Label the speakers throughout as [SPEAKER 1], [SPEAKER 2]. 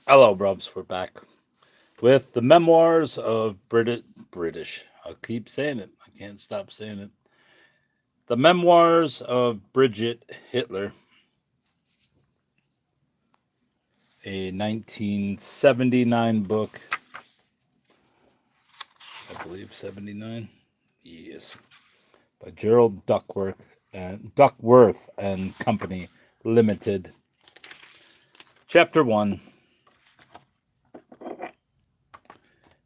[SPEAKER 1] Hello, Brubs. We're back with the memoirs of British. I'll keep saying it. I can't stop saying it. The memoirs of Bridget Hitler, a 1979 book. I believe 79. Yes, by Gerald Duckworth and Company Limited. Chapter 1.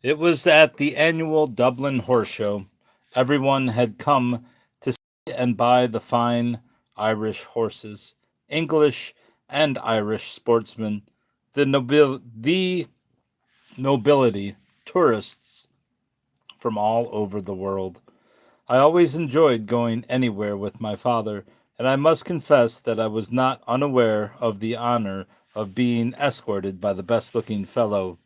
[SPEAKER 1] It was at the annual Dublin Horse Show. Everyone had come to see and buy the fine Irish horses, English and Irish sportsmen, the nobility, tourists from all over the world. I always enjoyed going anywhere with my father, and I must confess that I was not unaware of the honor of being escorted by the best looking fellow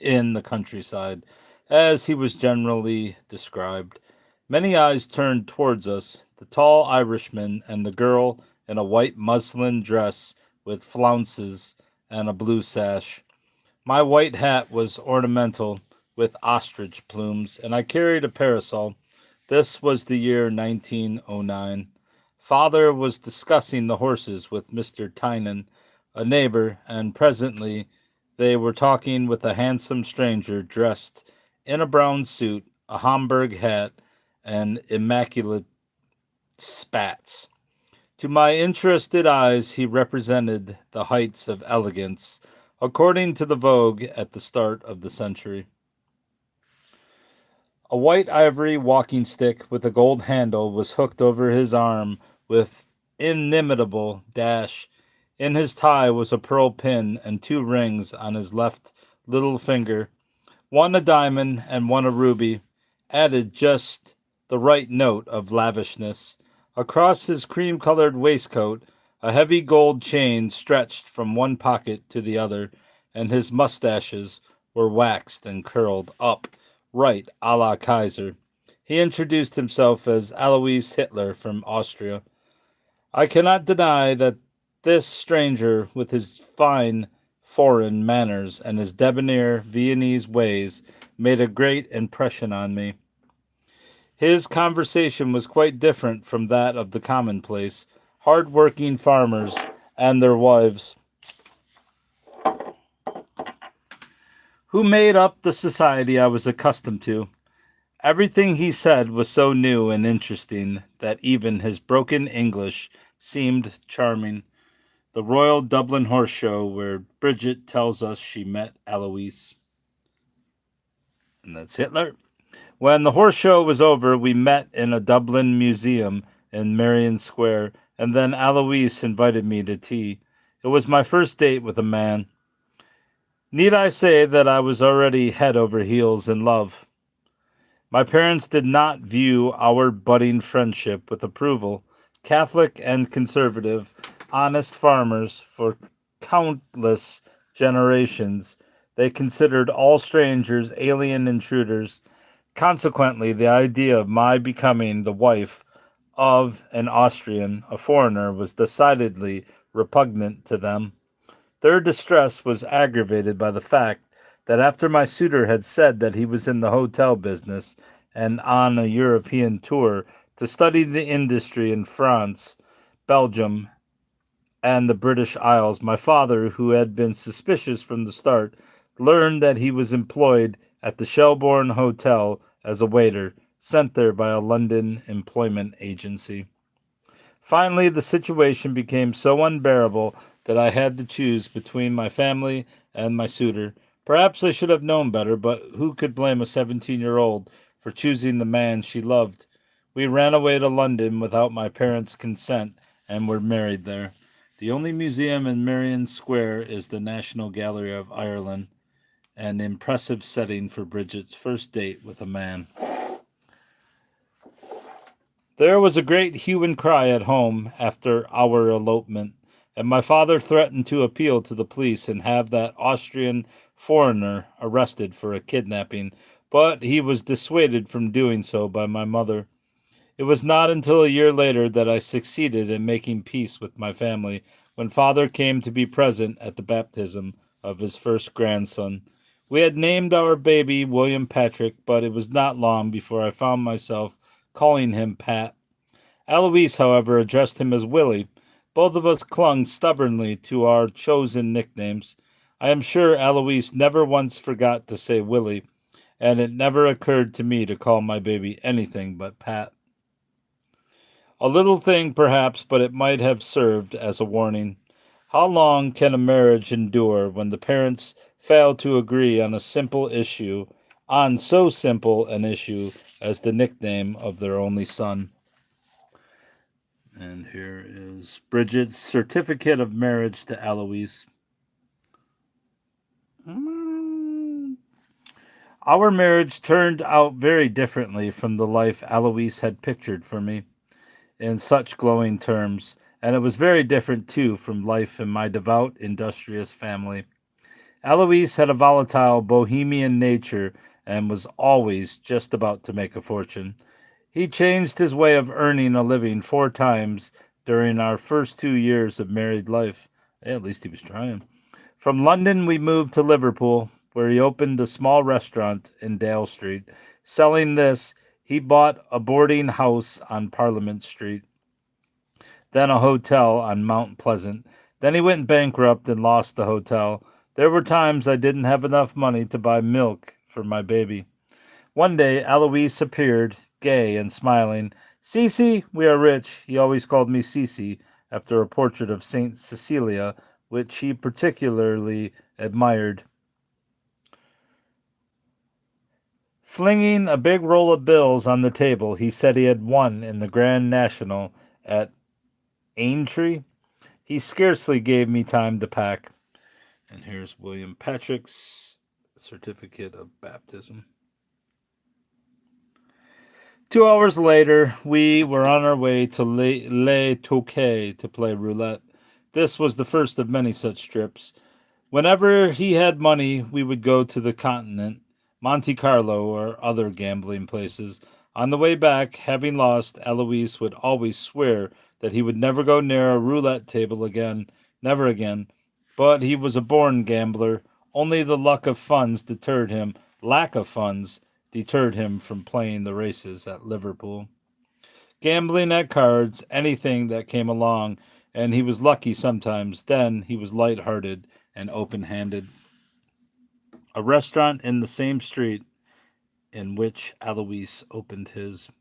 [SPEAKER 1] in the countryside, as he was generally described. Many eyes turned towards us, the tall Irishman and the girl in a white muslin dress with flounces and a blue sash. My white hat was ornamental with ostrich plumes, and I carried a parasol. This was the year 1909. Father was discussing the horses with Mr. Tynan, a neighbor, and presently they were talking with a handsome stranger dressed in a brown suit, a Homburg hat, and immaculate spats. To my interested eyes, he represented the heights of elegance, according to the vogue at the start of the century. A white ivory walking stick with a gold handle was hooked over his arm with inimitable dash. In his tie was a pearl pin and two rings on his left little finger, one a diamond and one a ruby, added just the right note of lavishness. Across his cream colored waistcoat, a heavy gold chain stretched from one pocket to the other, and his mustaches were waxed and curled up, right a la Kaiser. He introduced himself as Alois Hitler from Austria. I cannot deny that this stranger, with his fine foreign manners and his debonair Viennese ways, made a great impression on me. His conversation was quite different from that of the commonplace, hard-working farmers and their wives, who made up the society I was accustomed to. Everything he said was so new and interesting that even his broken English seemed charming. The Royal Dublin Horse Show, where Bridget tells us she met Eloise. And that's Hitler. When the horse show was over, we met in a Dublin museum in Merrion Square, and then Eloise invited me to tea. It was my first date with a man. Need I say that I was already head over heels in love? My parents did not view our budding friendship with approval. Catholic and conservative, honest farmers for countless generations, they considered all strangers alien intruders. Consequently, the idea of my becoming the wife of an Austrian, a foreigner, was decidedly repugnant to them. Their distress was aggravated by the fact that after my suitor had said that he was in the hotel business and on a European tour to study the industry in France, Belgium, and the British Isles, my father, who had been suspicious from the start, learned that he was employed at the Shelbourne Hotel as a waiter, sent there by a London employment agency. Finally, the situation became so unbearable that I had to choose between my family and my suitor. Perhaps I should have known better, but who could blame a 17-year-old for choosing the man she loved? We ran away to London without my parents' consent and were married there. The only museum in Merrion Square is the National Gallery of Ireland, an impressive setting for Bridget's first date with a man. There was a great hue and cry at home after our elopement, and my father threatened to appeal to the police and have that Austrian foreigner arrested for a kidnapping, but he was dissuaded from doing so by my mother. It was not until a year later that I succeeded in making peace with my family when father came to be present at the baptism of his first grandson. We had named our baby William Patrick, but it was not long before I found myself calling him Pat. Eloise, however, addressed him as Willie. Both of us clung stubbornly to our chosen nicknames. I am sure Eloise never once forgot to say Willie, and it never occurred to me to call my baby anything but Pat. A little thing, perhaps, but it might have served as a warning. How long can a marriage endure when the parents fail to agree on so simple an issue as the nickname of their only son? And here is Bridget's certificate of marriage to Eloise. Our marriage turned out very differently from the life Eloise had pictured for me in such glowing terms, and it was very different too from life in my devout, industrious family. Eloise had a volatile, bohemian nature and was always just about to make a fortune. He changed his way of earning a living 4 times during our first 2 years of married life. At least he was trying. From London, we moved to Liverpool, where he opened a small restaurant in Dale Street. Selling this, he bought a boarding house on Parliament Street, then a hotel on Mount Pleasant. Then he went bankrupt and lost the hotel. There were times I didn't have enough money to buy milk for my baby. One day, Eloise appeared, gay and smiling. Cece, we are rich. He always called me Cece, after a portrait of Saint Cecilia, which he particularly admired. Flinging a big roll of bills on the table, he said he had won in the Grand National at Aintree. He scarcely gave me time to pack. And here's William Patrick's certificate of baptism. 2 hours later, we were on our way to Les Touquet to play roulette. This was the first of many such trips. Whenever he had money, we would go to the continent, Monte Carlo, or other gambling places. On the way back, having lost, Eloise would always swear that he would never go near a roulette table again, never again. But he was a born gambler. Only the lack of funds deterred him from playing the races at Liverpool. Gambling at cards, anything that came along, and he was lucky sometimes. Then he was light-hearted and open-handed. A restaurant in the same street in which Eloise opened his.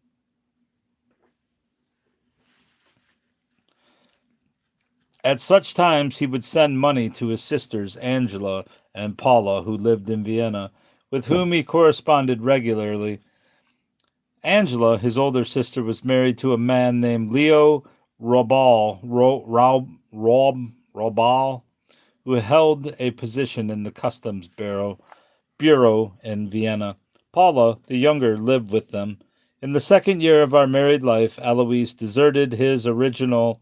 [SPEAKER 1] At such times, he would send money to his sisters, Angela and Paula, who lived in Vienna, with whom he corresponded regularly. Angela, his older sister, was married to a man named Leo Robal, who held a position in the customs bureau in Vienna. Paula, the younger, lived with them. In the second year of our married life, Eloise deserted his original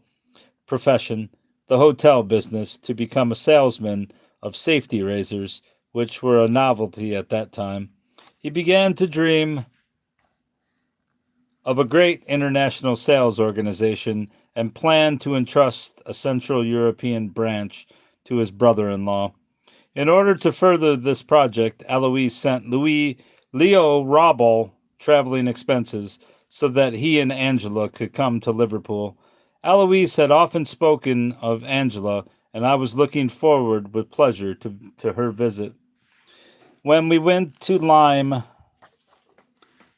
[SPEAKER 1] profession, the hotel business, to become a salesman of safety razors, which were a novelty at that time. He began to dream of a great international sales organization and planned to entrust a Central European branch to his brother-in-law. In order to further this project, Eloise sent Leo Robel traveling expenses so that he and Angela could come to Liverpool. Eloise had often spoken of Angela, and I was looking forward with pleasure to her visit. When we went to Lime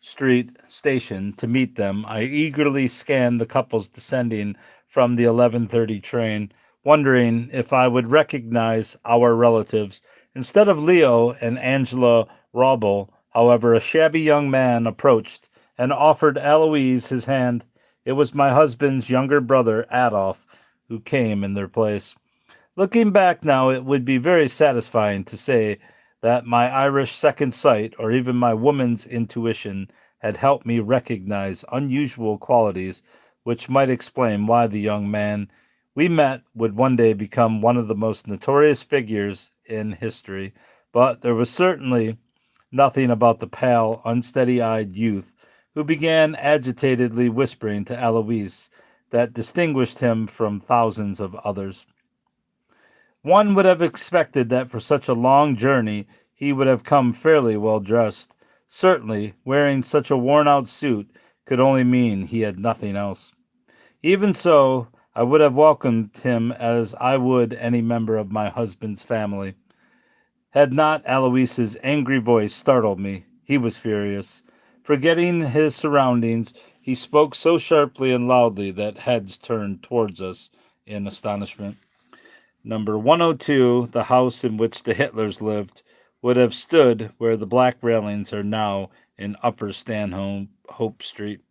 [SPEAKER 1] Street station to meet them, I eagerly scanned the couples descending from the 11:30 train, wondering if I would recognize our relatives. Instead of Leo and Angela Robel, however, a shabby young man approached and offered Eloise his hand. It was my husband's younger brother, Adolf, who came in their place. Looking back now, it would be very satisfying to say that my Irish second sight, or even my woman's intuition, had helped me recognize unusual qualities which might explain why the young man we met would one day become one of the most notorious figures in history. But there was certainly nothing about the pale, unsteady-eyed youth who began agitatedly whispering to Eloise that distinguished him from thousands of others. One would have expected that for such a long journey he would have come fairly well dressed. Certainly, wearing such a worn out suit could only mean he had nothing else. Even so, I would have welcomed him as I would any member of my husband's family. Had not Aloise's angry voice startled me, he was furious. Forgetting his surroundings, he spoke so sharply and loudly that heads turned towards us in astonishment. Number 102, the house in which the Hitlers lived, would have stood where the black railings are now in Upper Stanhope Street.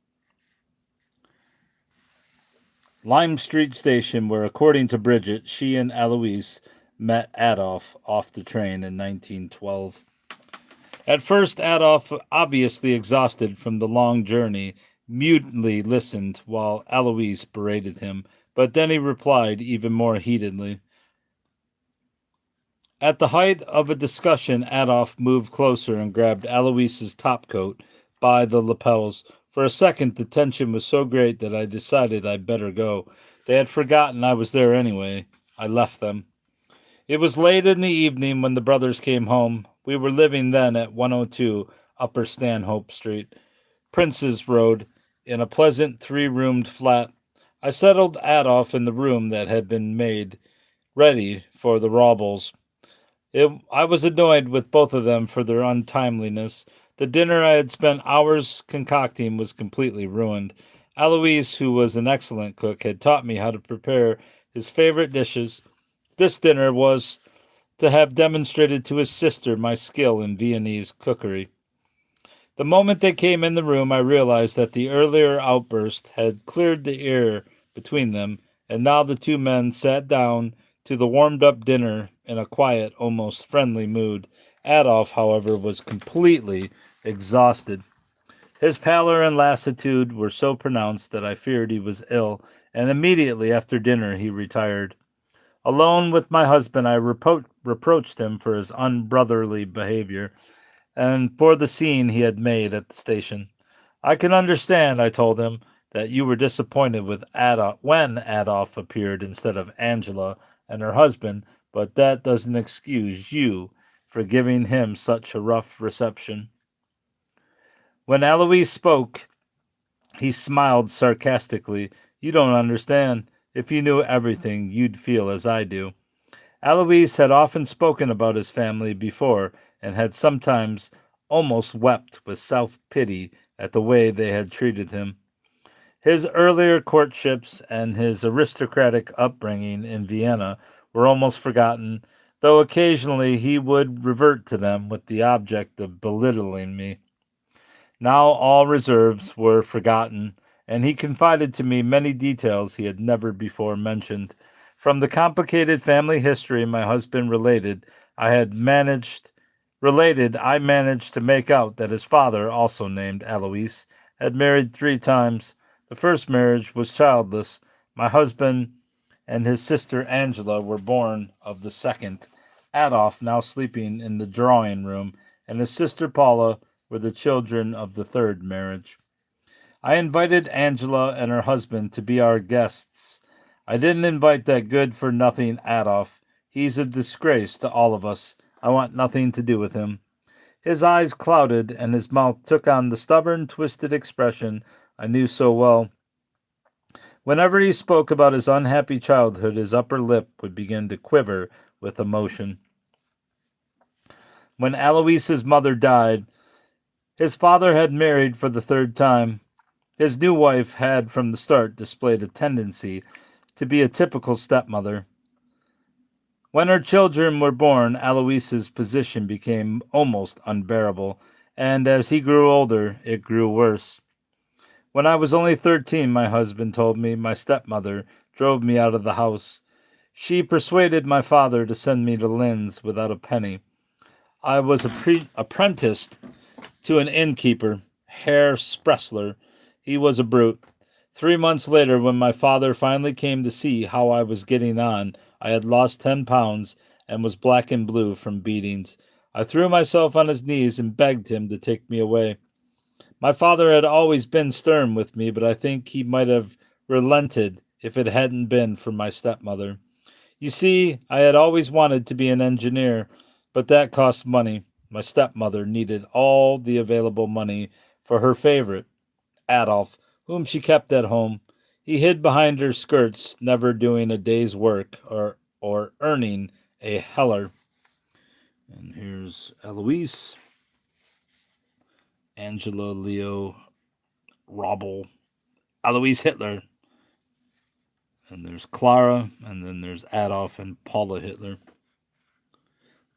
[SPEAKER 1] Lime Street Station, where, according to Bridget, she and Alois met Adolf off the train in 1912. At first, Adolf, obviously exhausted from the long journey, mutely listened while Alois berated him, but then he replied even more heatedly. At the height of a discussion, Adolf moved closer and grabbed Alois's topcoat by the lapels. For a second, the tension was so great that I decided I'd better go. They had forgotten I was there anyway. I left them. It was late in the evening when the brothers came home. We were living then at 102 Upper Stanhope Street, Prince's Road, in a pleasant three-roomed flat. I settled Adolf in the room that had been made ready for the Rawbles. I was annoyed with both of them for their untimeliness. The dinner I had spent hours concocting was completely ruined. Alois, who was an excellent cook, had taught me how to prepare his favorite dishes. This dinner was to have demonstrated to his sister my skill in Viennese cookery. The moment they came in the room, I realized that the earlier outburst had cleared the air between them, and now the two men sat down to the warmed-up dinner in a quiet, almost friendly mood. Adolf, however, was completely exhausted. His pallor and lassitude were so pronounced that I feared he was ill, and immediately after dinner he retired. Alone with my husband, I reproached him for his unbrotherly behavior and for the scene he had made at the station. I can understand, I told him, that you were disappointed with Adolf when Adolf appeared instead of Angela and her husband, but that doesn't excuse you for giving him such a rough reception. When Alois spoke, he smiled sarcastically. You don't understand. If you knew everything, you'd feel as I do. Alois had often spoken about his family before and had sometimes almost wept with self-pity at the way they had treated him. His earlier courtships and his aristocratic upbringing in Vienna were almost forgotten, though occasionally he would revert to them with the object of belittling me. Now all reserves were forgotten, and he confided to me many details he had never before mentioned. From the complicated family history my husband I managed to make out that his father, also named Alois, had married 3 times. The first marriage was childless. My husband and his sister Angela were born of the second. Adolf, now sleeping in the drawing room, and his sister Paula were the children of the third marriage. I invited Angela and her husband to be our guests. I didn't invite that good-for-nothing Adolf. He's a disgrace to all of us. I want nothing to do with him. His eyes clouded, and his mouth took on the stubborn, twisted expression I knew so well. Whenever he spoke about his unhappy childhood, his upper lip would begin to quiver with emotion. When Alois's mother died, his father had married for the third time. His new wife had from the start displayed a tendency to be a typical stepmother. When her children were born, Alois's position became almost unbearable, and as he grew older, it grew worse. When I was only 13, my husband told me, my stepmother drove me out of the house. She persuaded my father to send me to Linz without a penny. I was apprenticed to an innkeeper, Herr Spressler. He was a brute. 3 months later, when my father finally came to see how I was getting on, I had lost 10 pounds and was black and blue from beatings. I threw myself on his knees and begged him to take me away. My father had always been stern with me, but I think he might have relented if it hadn't been for my stepmother. You see, I had always wanted to be an engineer, but that cost money. My stepmother needed all the available money for her favorite, Adolf, whom she kept at home. He hid behind her skirts, never doing a day's work or earning a heller. And here's Eloise, Angela, Leo, Robbel, Eloise Hitler. And there's Clara, and then there's Adolf and Paula Hitler.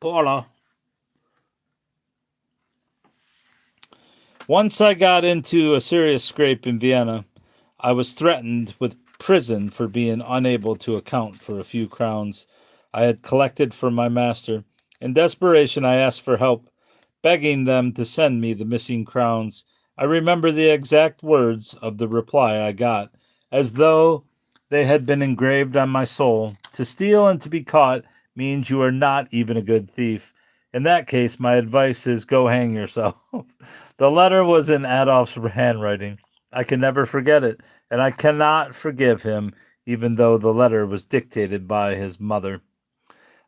[SPEAKER 1] Paula. Once I got into a serious scrape in Vienna. I was threatened with prison for being unable to account for a few crowns I had collected from my master. In desperation, I asked for help, begging them to send me the missing crowns. I remember the exact words of the reply I got, as though they had been engraved on my soul. To steal and to be caught means you are not even a good thief. In that case, my advice is go hang yourself. The letter was in Adolf's handwriting. I can never forget it, and I cannot forgive him, even though the letter was dictated by his mother.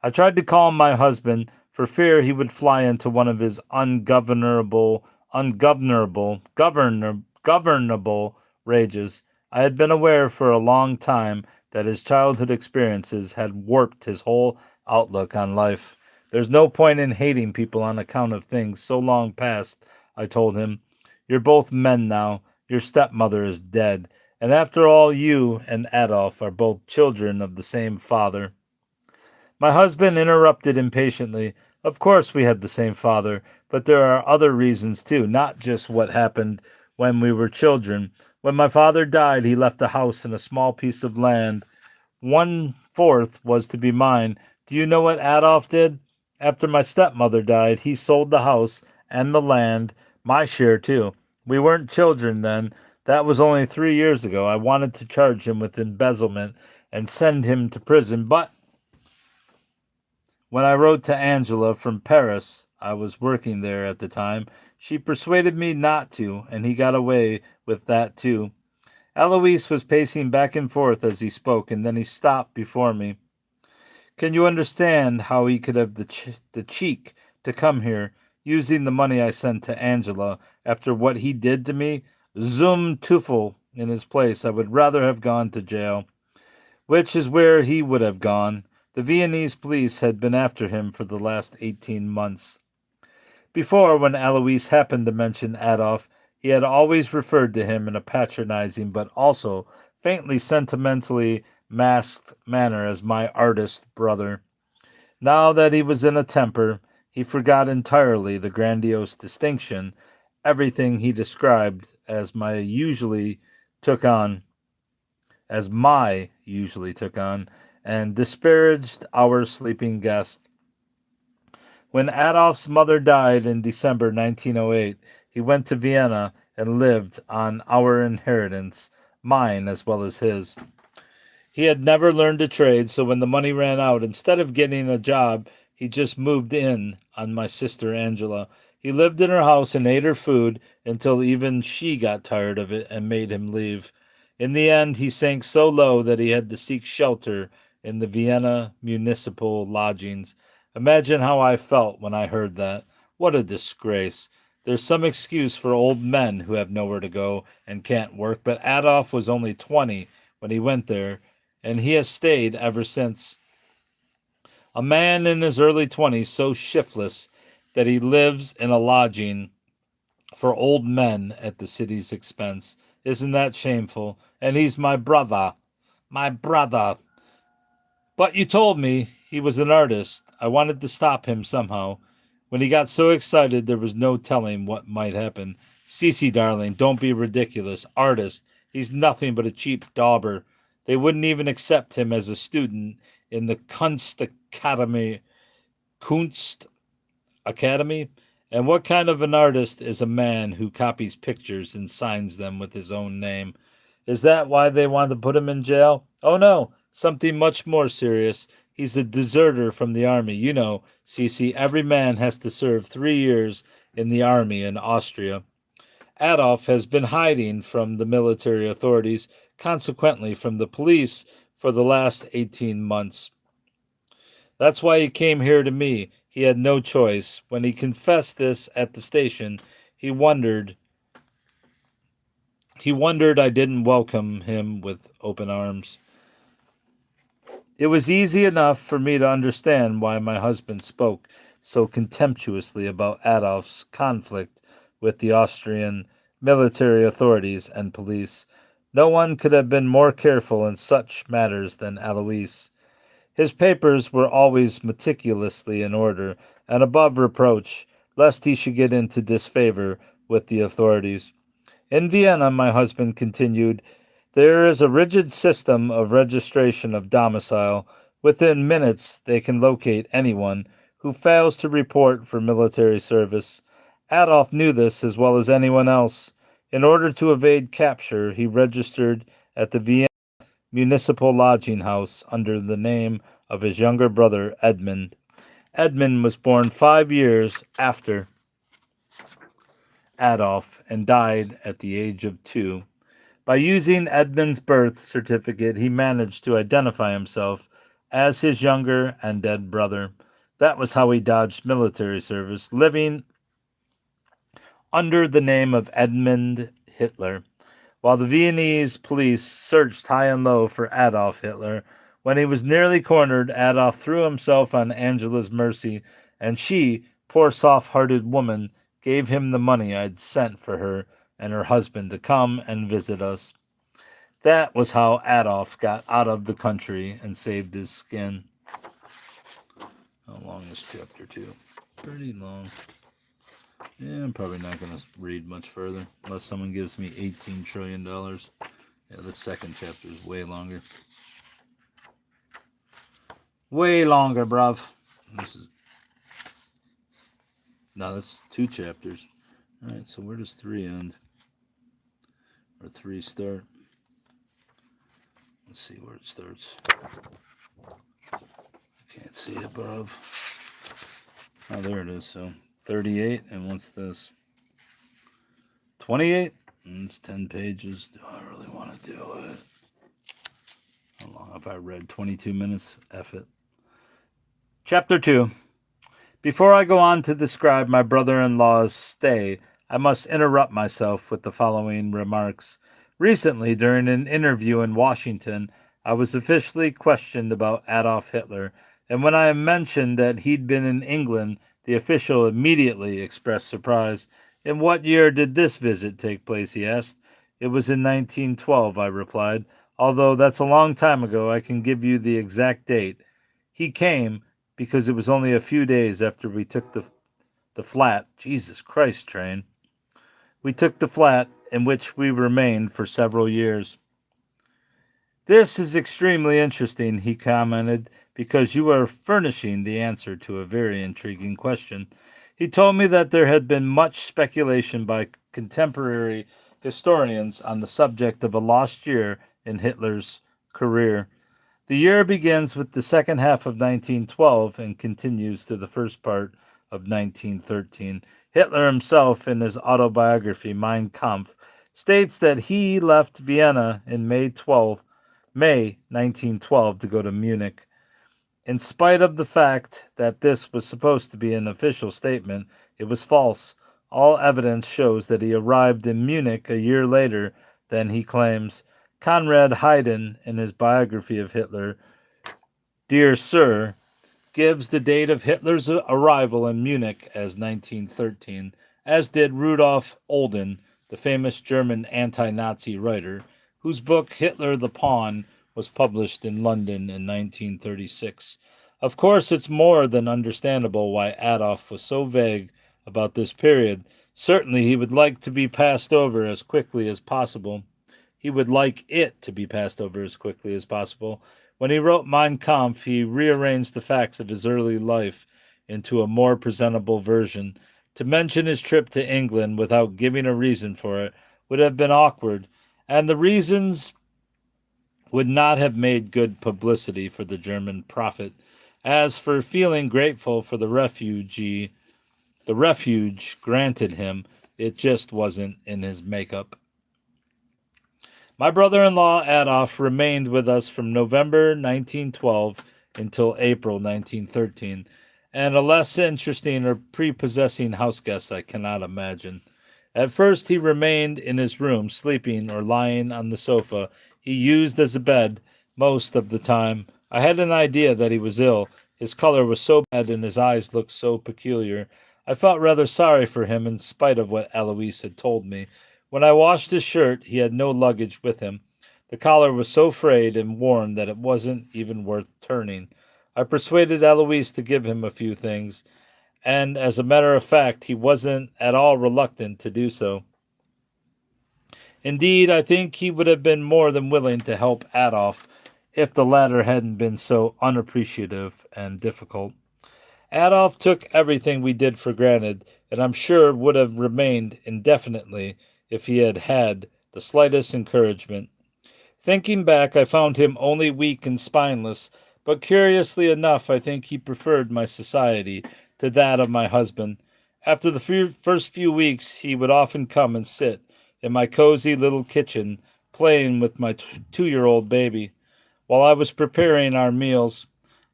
[SPEAKER 1] I tried to calm my husband for fear he would fly into one of his governable rages. I had been aware for a long time that his childhood experiences had warped his whole outlook on life. There's no point in hating people on account of things so long past, I told him. You're both men now. Your stepmother is dead. And after all, you and Adolf are both children of the same father. My husband interrupted impatiently. Of course we had the same father, but there are other reasons too, not just what happened when we were children. When my father died, he left a house and a small piece of land. 1/4 was to be mine. Do you know what Adolf did? After my stepmother died, he sold the house and the land, my share too. We weren't children then. That was only 3 years ago. I wanted to charge him with embezzlement and send him to prison, but when I wrote to Angela from Paris, I was working there at the time, she persuaded me not to, and he got away with that too. Eloise was pacing back and forth as he spoke, and then he stopped before me. Can you understand how he could have the cheek to come here, using the money I sent to Angela, after what he did to me? Zum Teufel, in his place, I would rather have gone to jail. Which is where he would have gone. The Viennese police had been after him for the last 18 months. Before, when Eloise happened to mention Adolf, he had always referred to him in a patronizing but also faintly sentimentally masked manner as my artist brother. Now that he was in a temper, he forgot entirely the grandiose distinction everything he described as my usually took on, and disparaged our sleeping guest. When Adolf's mother died in December 1908, he went to Vienna and lived on our inheritance, mine as well as his. He had never learned a trade, so when the money ran out, instead of getting a job, he just moved in on my sister Angela. He lived in her house and ate her food until even she got tired of it and made him leave. In the end, he sank so low that he had to seek shelter in the Vienna municipal lodgings. Imagine how I felt when I heard that. What a disgrace. There's some excuse for old men who have nowhere to go and can't work, but Adolf was only 20 when he went there, and he has stayed ever since. A man in his early 20s so shiftless that he lives in a lodging for old men at the city's expense. Isn't that shameful? And he's my brother. My brother. But you told me he was an artist. I wanted to stop him somehow. When he got so excited, there was no telling what might happen. Cece, darling, don't be ridiculous. Artist. He's nothing but a cheap dauber. They wouldn't even accept him as a student in the Kunst Academy. And what kind of an artist is a man who copies pictures and signs them with his own name? Is that why they want to put him in jail? Oh no, something much more serious. He's a deserter from the army. You know, Cece, every man has to serve 3 years in the army in Austria. Adolf has been hiding from the military authorities, consequently from the police, for the last 18 months. That's why he came here to me. He had no choice. When he confessed this at the station, he wondered I didn't welcome him with open arms. It was easy enough for me to understand why my husband spoke so contemptuously about Adolf's conflict with the Austrian military authorities and police. No one could have been more careful in such matters than Alois. His papers were always meticulously in order and above reproach, lest he should get into disfavor with the authorities. In Vienna, my husband continued, there is a rigid system of registration of domicile. Within minutes, they can locate anyone who fails to report for military service. Adolf knew this as well as anyone else. In order to evade capture, he registered at the Vienna Municipal Lodging House under the name of his younger brother, Edmund. Edmund was born 5 years after Adolf and died at the age of 2. By using Edmund's birth certificate, he managed to identify himself as his younger and dead brother. That was how he dodged military service, living under the name of Edmund Hitler. While the Viennese police searched high and low for Adolf Hitler, when he was nearly cornered, Adolf threw himself on Angela's mercy, and she, poor soft-hearted woman, gave him the money I'd sent for her and her husband to come and visit us. That was how Adolf got out of the country and saved his skin. How long is chapter 2? Pretty long. Yeah, I'm probably not going to read much further unless someone gives me $18 trillion. Yeah, the second chapter is way longer. Way longer, bruv. No, that's 2 chapters. Alright, so where does 3 end? Or 3 start? Let's see where it starts. Can't see it above. Oh, there it is. So 38, and what's this? 28? And it's 10 pages. Do I really want to do it? How long have I read? 22 minutes? F it. Chapter 2. Before I go on to describe my brother-in-law's stay, I must interrupt myself with the following remarks. Recently, during an interview in Washington, I was officially questioned about Adolf Hitler, and when I mentioned that he'd been in England, the official immediately expressed surprise. In what year did this visit take place, he asked. It was in 1912, I replied. Although that's a long time ago, I can give you the exact date. He came because it was only a few days after we took the flat. Jesus Christ, train. We took the flat in which we remained for several years. This is extremely interesting, he commented, because you are furnishing the answer to a very intriguing question. He told me that there had been much speculation by contemporary historians on the subject of a lost year in Hitler's career. The year begins with the second half of 1912 and continues to the first part of 1913. Hitler himself, in his autobiography Mein Kampf, states that he left Vienna in May 1912 to go to Munich. In spite of the fact that this was supposed to be an official statement, it was false. All evidence shows that he arrived in Munich a year later than he claims. Conrad Hayden, in his biography of Hitler, Dear Sir, gives the date of Hitler's arrival in Munich as 1913, as did Rudolf Olden, the famous German anti-Nazi writer, whose book Hitler the Pawn was published in London in 1936. Of course, it's more than understandable why Adolf was so vague about this period. Certainly, he would like to be passed over as quickly as possible. He would like it to be passed over as quickly as possible. When he wrote Mein Kampf, he rearranged the facts of his early life into a more presentable version. To mention his trip to England without giving a reason for it would have been awkward, and the reasons would not have made good publicity for the German prophet. As for feeling grateful for the refuge granted him, it just wasn't in his makeup. My brother-in-law Adolf remained with us from November 1912 until April 1913, and a less interesting or prepossessing house guest I cannot imagine. At first, he remained in his room, sleeping or lying on the sofa he used as a bed most of the time. I had an idea that he was ill. His color was so bad and his eyes looked so peculiar. I felt rather sorry for him in spite of what Eloise had told me. When I washed his shirt, he had no luggage with him. The collar was so frayed and worn that it wasn't even worth turning. I persuaded Eloise to give him a few things, and as a matter of fact, he wasn't at all reluctant to do so. Indeed, I think he would have been more than willing to help Adolf if the latter hadn't been so unappreciative and difficult. Adolf took everything we did for granted, and I'm sure would have remained indefinitely if he had had the slightest encouragement. Thinking back, I found him only weak and spineless, but curiously enough, I think he preferred my society to that of my husband. After the first few weeks, he would often come and sit in my cozy little kitchen, playing with my 2 year old baby, while I was preparing our meals.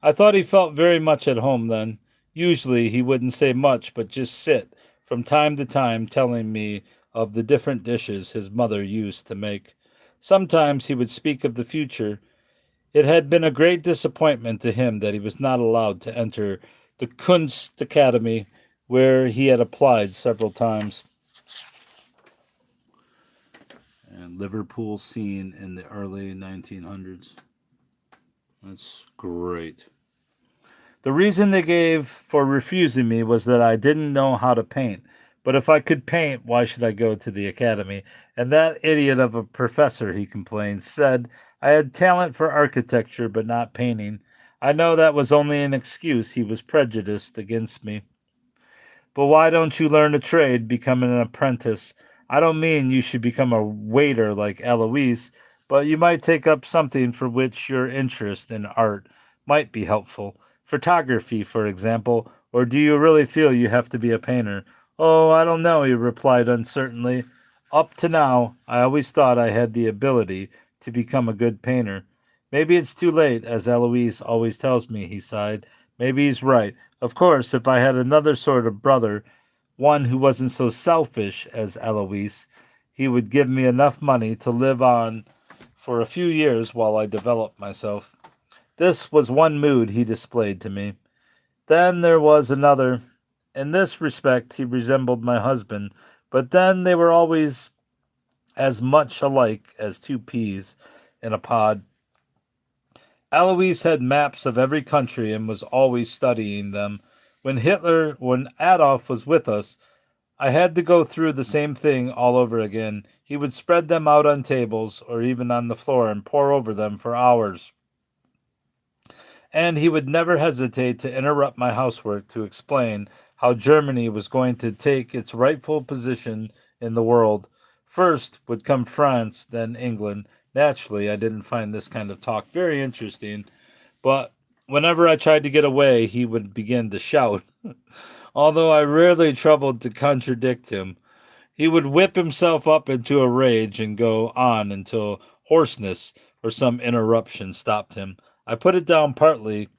[SPEAKER 1] I thought he felt very much at home then. Usually he wouldn't say much, but just sit, from time to time, telling me of the different dishes his mother used to make. Sometimes he would speak of the future. It had been a great disappointment to him that he was not allowed to enter the Kunst Academy, where he had applied several times. And Liverpool scene in the early 1900s. That's great. The reason they gave for refusing me was that I didn't know how to paint. But if I could paint, why should I go to the academy? And that idiot of a professor, he complained, said I had talent for architecture but not painting. I know that was only an excuse. He was prejudiced against me. But why don't you learn a trade, become an apprentice? I don't mean you should become a waiter like Eloise, but you might take up something for which your interest in art might be helpful. Photography, for example, or do you really feel you have to be a painter? Oh, I don't know, he replied uncertainly. Up to now, I always thought I had the ability to become a good painter. Maybe it's too late, as Eloise always tells me, he sighed. Maybe he's right. Of course, if I had another sort of brother, one who wasn't so selfish as Eloise, he would give me enough money to live on for a few years while I developed myself. This was one mood he displayed to me. Then there was another. In this respect, he resembled my husband, but then they were always as much alike as two peas in a pod. Eloise had maps of every country and was always studying them. When Adolf was with us, I had to go through the same thing all over again. He would spread them out on tables or even on the floor and pore over them for hours. And he would never hesitate to interrupt my housework to explain how Germany was going to take its rightful position in the world. First would come France, then England. Naturally, I didn't find this kind of talk very interesting, but whenever I tried to get away, he would begin to shout. Although I rarely troubled to contradict him, he would whip himself up into a rage and go on until hoarseness or some interruption stopped him. I put it down partly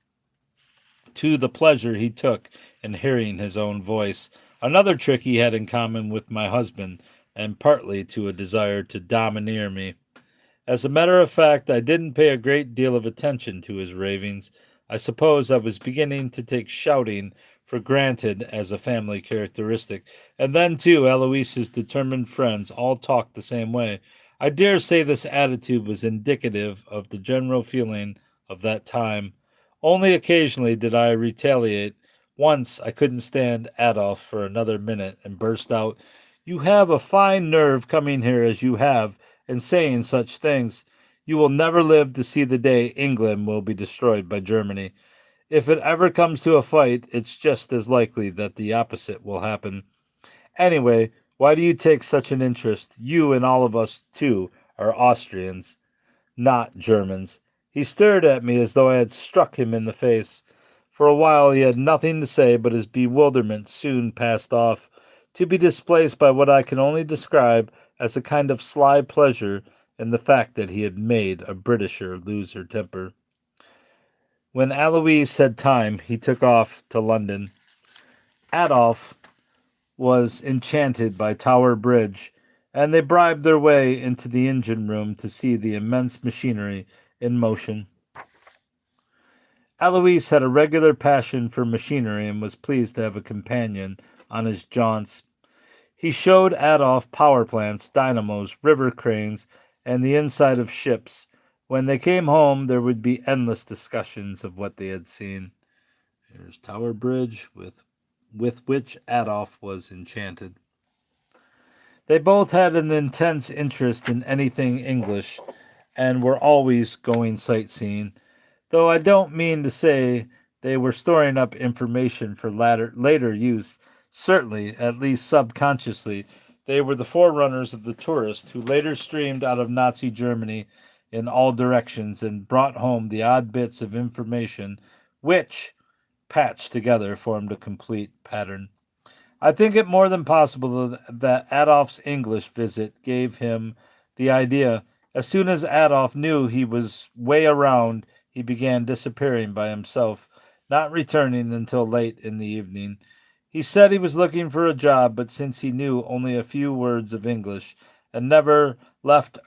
[SPEAKER 1] to the pleasure he took in hearing his own voice, another trick he had in common with my husband, and partly to a desire to domineer me. As a matter of fact, I didn't pay a great deal of attention to his ravings. I suppose I was beginning to take shouting for granted as a family characteristic. And then, too, Eloise's determined friends all talked the same way. I dare say this attitude was indicative of the general feeling of that time. Only occasionally did I retaliate. Once I couldn't stand Adolf for another minute and burst out, You have a fine nerve coming here as you have and saying such things. You will never live to see the day England will be destroyed by Germany. If it ever comes to a fight, it's just as likely that the opposite will happen. Anyway, why do you take such an interest? You and all of us, too, are Austrians, not Germans. He stared at me as though I had struck him in the face. For a while he had nothing to say, but his bewilderment soon passed off, to be displaced by what I can only describe as a kind of sly pleasure in the fact that he had made a Britisher lose her temper. When Alois had time, he took off to London. Adolf was enchanted by Tower Bridge, and they bribed their way into the engine room to see the immense machinery in motion. Alois had a regular passion for machinery and was pleased to have a companion on his jaunts. He showed Adolf power plants, dynamos, river cranes, and the inside of ships. When they came home, there would be endless discussions of what they had seen. Here's Tower Bridge with which Adolf was enchanted. They both had an intense interest in anything English and were always going sightseeing, though I don't mean to say they were storing up information for later use. Certainly, at least subconsciously, they were the forerunners of the tourist who later streamed out of Nazi Germany in all directions and brought home the odd bits of information which, patched together, formed a complete pattern. I think it more than possible that Adolf's English visit gave him the idea. As soon as Adolf knew he was way around, he began disappearing by himself, not returning until late in the evening. He said he was looking for a job, but since he knew only a few words of English and never left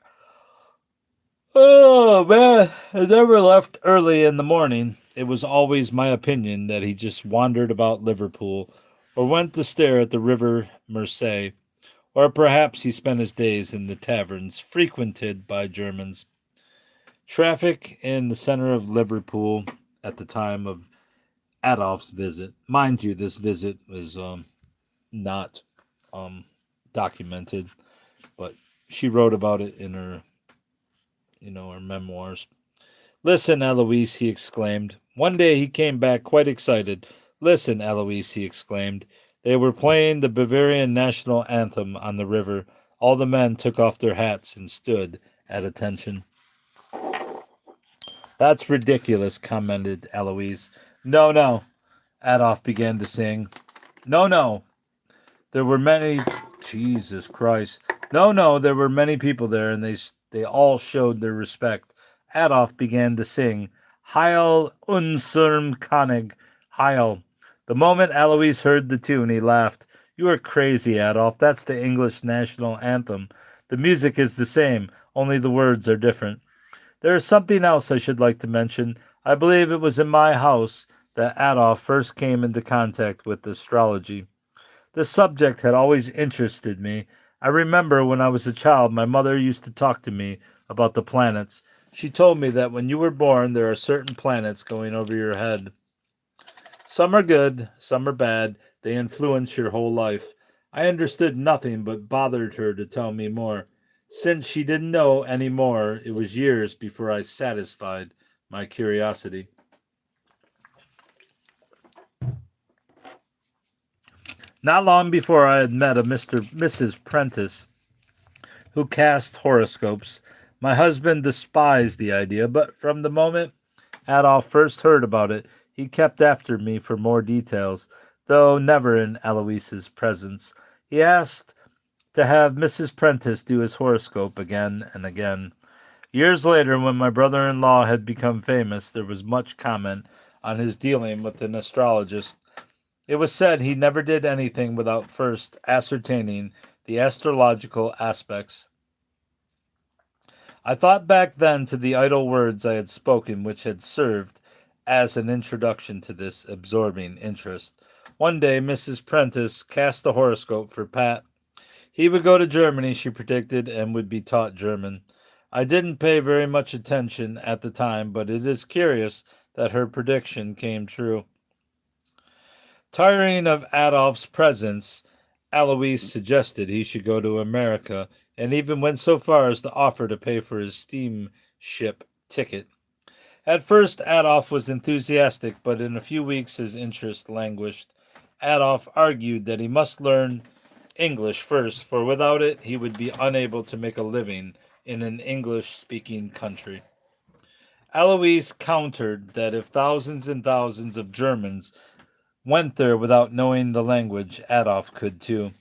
[SPEAKER 1] Oh man, I never left early in the morning. It was always my opinion that he just wandered about Liverpool or went to stare at the river Mersey, or perhaps he spent his days in the taverns frequented by Germans. Traffic in the center of Liverpool at the time of Adolf's visit. Mind you, this visit was not um, documented, but she wrote about it in her memoirs. Listen, Eloise, he exclaimed. One day he came back quite excited. Listen, Eloise, he exclaimed. They were playing the Bavarian national anthem on the river. All the men took off their hats and stood at attention. That's ridiculous, commented Eloise. No, no, Adolf began to sing. No, no, there were many. Jesus Christ. No, no, there were many people there, and they all showed their respect. Adolf began to sing, Heil unserm König, Heil. The moment Alois heard the tune, he laughed. You are crazy, Adolf. That's the English national anthem. The music is the same, only the words are different. There is something else I should like to mention. I believe it was in my house that Adolf first came into contact with astrology. This subject had always interested me. I remember when I was a child, my mother used to talk to me about the planets. She told me that when you were born, there are certain planets going over your head. Some are good, some are bad. They influence your whole life. I understood nothing but bothered her to tell me more. Since she didn't know any more, it was years before I satisfied my curiosity. Not long before I had met a Mrs. Prentice who cast horoscopes. My husband despised the idea, but from the moment Adolf first heard about it, he kept after me for more details, though never in Eloise's presence. He asked to have Mrs. Prentice do his horoscope again and again. Years later, when my brother-in-law had become famous, there was much comment on his dealing with an astrologist. It was said he never did anything without first ascertaining the astrological aspects. I thought back then to the idle words I had spoken, which had served as an introduction to this absorbing interest. One day, Mrs. Prentice cast the horoscope for Pat. He would go to Germany, she predicted, and would be taught German. I didn't pay very much attention at the time, but it is curious that her prediction came true. Tiring of Adolf's presence, Alois suggested he should go to America, and even went so far as to offer to pay for his steamship ticket. At first, Adolf was enthusiastic, but in a few weeks his interest languished. Adolf argued that he must learn English first, for without it he would be unable to make a living in an English-speaking country. Alois countered that if thousands and thousands of Germans went there without knowing the language, Adolf could too.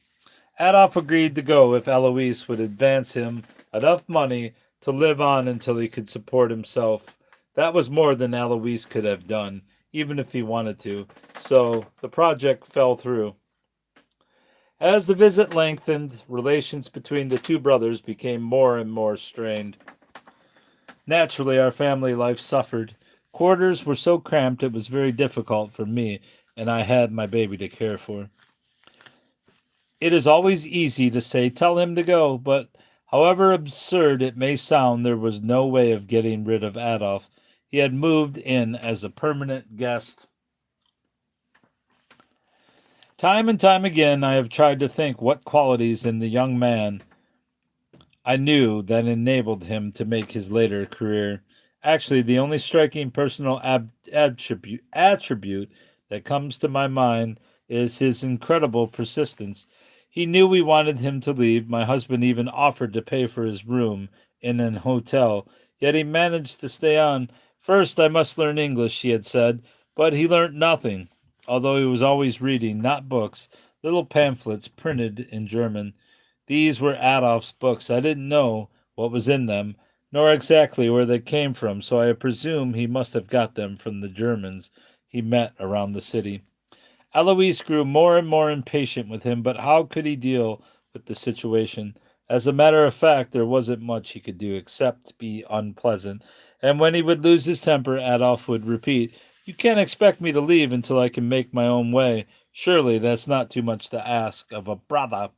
[SPEAKER 1] Adolf agreed to go if Alois would advance him enough money to live on until he could support himself. That was more than Alois could have done, even if he wanted to, so the project fell through. As the visit lengthened, relations between the two brothers became more and more strained. Naturally, our family life suffered. Quarters were so cramped it was very difficult for me, and I had my baby to care for. It is always easy to say, tell him to go, but however absurd it may sound, there was no way of getting rid of Adolf. He had moved in as a permanent guest. Time and time again, I have tried to think what qualities in the young man I knew that enabled him to make his later career. Actually, the only striking personal attribute that comes to my mind is his incredible persistence. He knew we wanted him to leave. My husband even offered to pay for his room in an hotel, yet he managed to stay on. First, I must learn English, he had said, but he learnt nothing, although he was always reading, not books, little pamphlets printed in German. These were Adolf's books. I didn't know what was in them, nor exactly where they came from, so I presume he must have got them from the Germans he met around the city. Eloise grew more and more impatient with him, but how could he deal with the situation? As a matter of fact, there wasn't much he could do except be unpleasant, and when he would lose his temper, Adolf would repeat, "You can't expect me to leave until I can make my own way. Surely that's not too much to ask of a brother."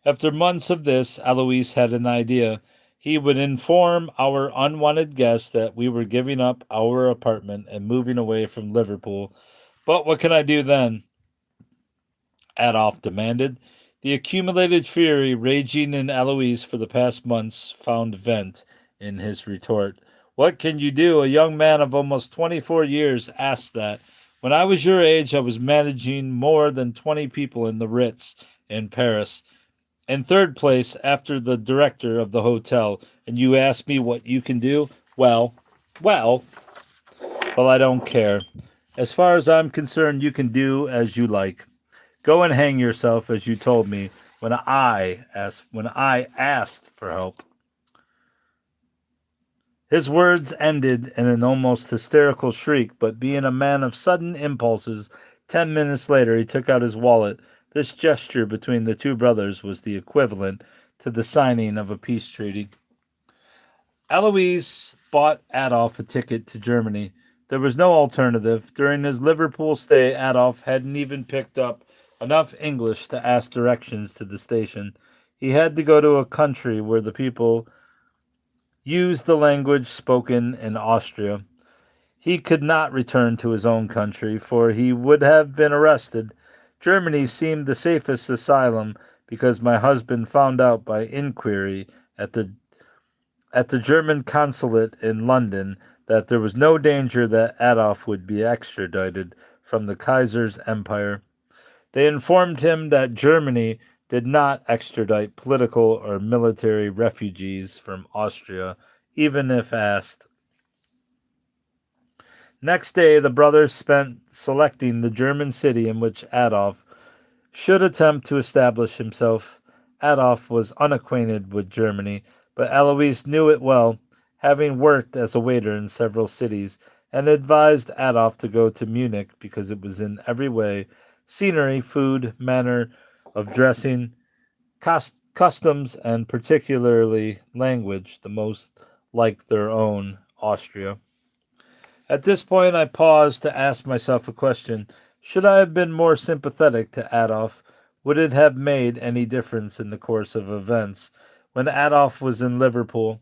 [SPEAKER 1] After months of this, Alois had an idea. He would inform our unwanted guests that we were giving up our apartment and moving away from Liverpool. But what can I do then? Adolf demanded. The accumulated fury raging in Alois for the past months found vent in his retort. What can you do? A young man of almost 24 years asked that. When I was your age, I was managing more than 20 people in the Ritz in Paris. In third place after the director of the hotel, and you ask me what you can do? Well, well, I don't care. As far as I'm concerned, you can do as you like. Go and hang yourself, as you told me when I asked for help. His words ended in an almost hysterical shriek, but being a man of sudden impulses, 10 minutes later he took out his wallet. This gesture between the two brothers was the equivalent to the signing of a peace treaty. Eloise bought Adolf a ticket to Germany. There was no alternative. During his Liverpool stay, Adolf hadn't even picked up enough English to ask directions to the station. He had to go to a country where the people used the language spoken in Austria. He could not return to his own country, for he would have been arrested. Germany seemed the safest asylum because my husband found out by inquiry at the German consulate in London that there was no danger that Adolf would be extradited from the Kaiser's empire. They informed him that Germany did not extradite political or military refugees from Austria, even if asked. Next day, the brothers spent selecting the German city in which Adolf should attempt to establish himself. Adolf was unacquainted with Germany, but Eloise knew it well, having worked as a waiter in several cities, and advised Adolf to go to Munich because it was in every way scenery, food, manner of dressing, customs, and particularly language the most like their own Austria. At this point, I paused to ask myself a question. Should I have been more sympathetic to Adolf? Would it have made any difference in the course of events? When Adolf was in Liverpool,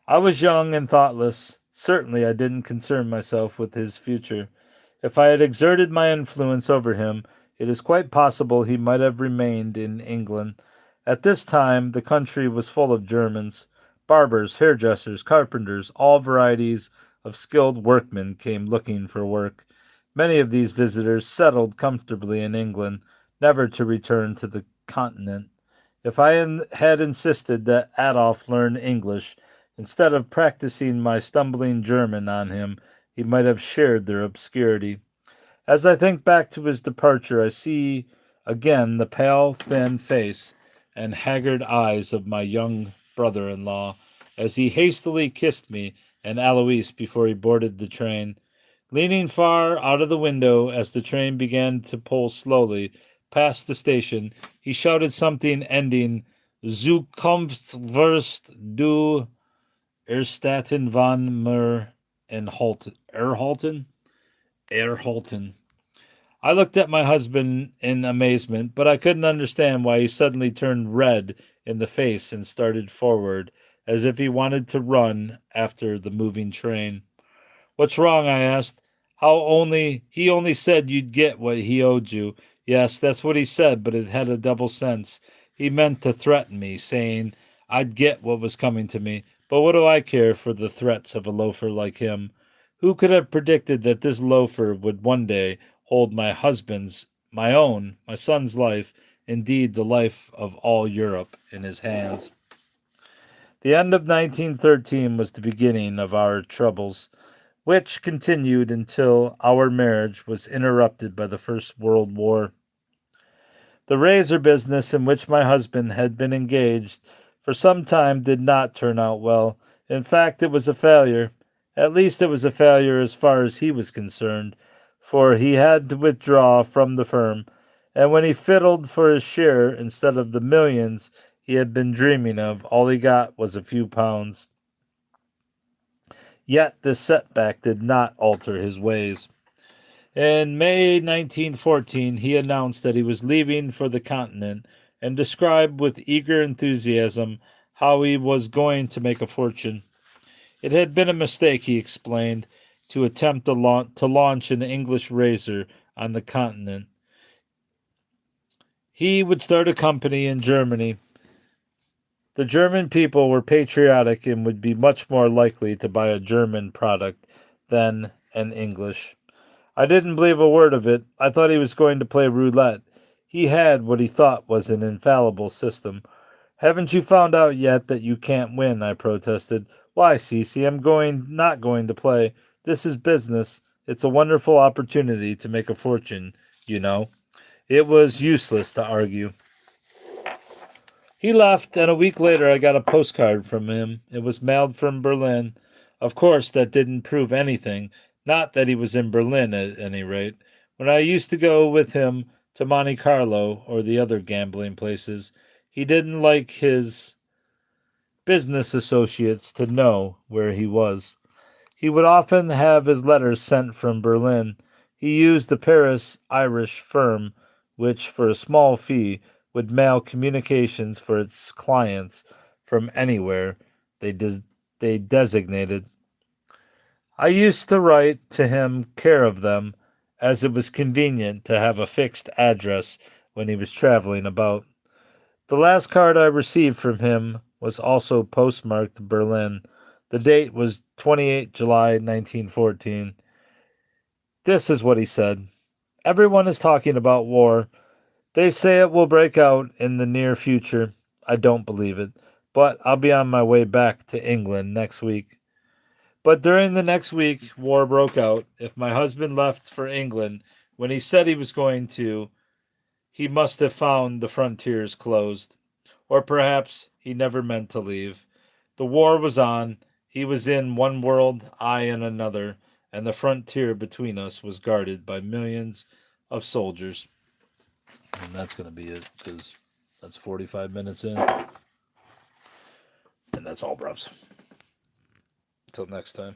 [SPEAKER 1] I was young and thoughtless. Certainly, I didn't concern myself with his future. If I had exerted my influence over him, it is quite possible he might have remained in England. At this time, the country was full of Germans. Barbers, hairdressers, carpenters, all varieties of skilled workmen came looking for work. Many of these visitors settled comfortably in England, never to return to the continent. If I had insisted that Adolf learn English, instead of practicing my stumbling German on him, he might have shared their obscurity. As I think back to his departure, I see again the pale, thin face and haggard eyes of my young brother in law as he hastily kissed me and Eloise before he boarded the train. Leaning far out of the window as the train began to pull slowly past the station, he shouted something ending, Zukunft du Erstatten van Mer and Erhalten? Erhalten. I looked at my husband in amazement, but I couldn't understand why he suddenly turned red in the face and started forward, as if he wanted to run after the moving train. What's wrong? I asked. He only said you'd get what he owed you. Yes, that's what he said, but it had a double sense. He meant to threaten me, saying I'd get what was coming to me. But what do I care for the threats of a loafer like him? Who could have predicted that this loafer would one day hold my husband's, my son's life, indeed the life of all Europe, in his hands? The end of 1913 was the beginning of our troubles, which continued until our marriage was interrupted by the First World War. The razor business in which my husband had been engaged for some time did not turn out well. In fact, it was a failure. At least it was a failure as far as he was concerned, for he had to withdraw from the firm, and when he fiddled for his share instead of the millions he had been dreaming of, all he got was a few pounds. Yet this setback did not alter his ways. In May 1914, he announced that he was leaving for the continent and described with eager enthusiasm how he was going to make a fortune. It had been a mistake, he explained, to attempt to launch an English razor on the continent. He would start a company in Germany. The German people were patriotic and would be much more likely to buy a German product than an English. I didn't believe a word of it. I thought he was going to play roulette. He had what he thought was an infallible system. Haven't you found out yet that you can't win? I protested. Why, Cece, not going to play. This is business. It's a wonderful opportunity to make a fortune, you know. It was useless to argue. He left, and a week later I got a postcard from him. It was mailed from Berlin. Of course, that didn't prove anything. Not that he was in Berlin, at any rate. When I used to go with him to Monte Carlo or the other gambling places, he didn't like his business associates to know where he was. He would often have his letters sent from Berlin. He used a Paris Irish firm, which, for a small fee, would mail communications for its clients from anywhere they designated. I used to write to him care of them, as it was convenient to have a fixed address when he was traveling about. The last card I received from him was also postmarked Berlin. The date was 28 July 1914. This is what he said. Everyone is talking about war. They say it will break out in the near future. I don't believe it, but I'll be on my way back to England next week. But during the next week, war broke out. If my husband left for England when he said he was going to, he must have found the frontiers closed. Or perhaps he never meant to leave. The war was on. He was in one world, I in another, and the frontier between us was guarded by millions of soldiers. And that's going to be it, because that's 45 minutes in. And that's all, bros. Until next time.